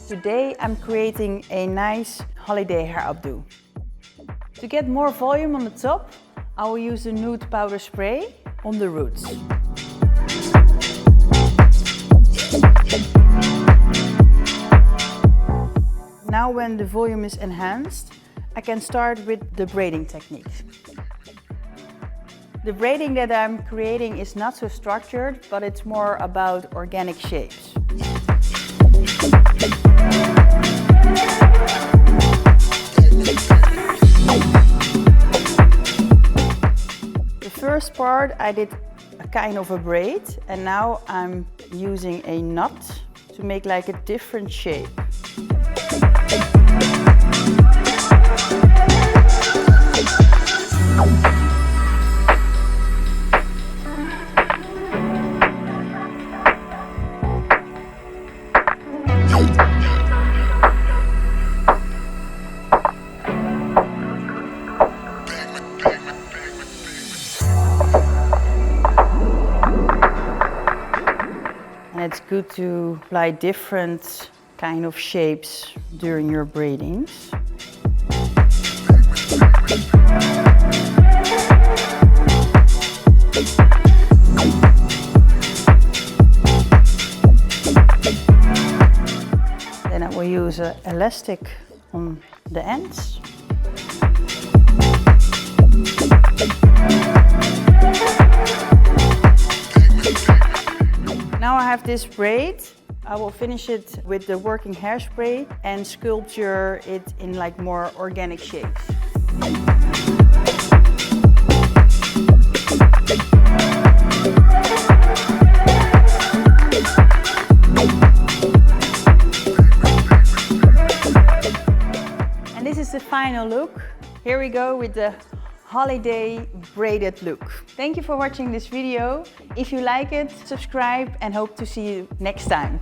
Today I'm creating a nice holiday hair updo. To get more volume on the top, I will use the Nude Powder Spray on the roots. Now when the volume is enhanced, I can start with the braiding technique. The braiding that I'm creating is not so structured, but it's more about organic shapes. The first part I did a kind of a braid, and now I'm using a knot to make like a different shape. And it's good to apply different kind of shapes during your braidings. Then I will use an elastic on the ends. Now I have this braid. I will finish it with the Working Hairspray and sculpture it in like more organic shapes. And this is the final look. Here we go with the holiday braided look. Thank you for watching this video. If you like it, subscribe and hope to see you next time.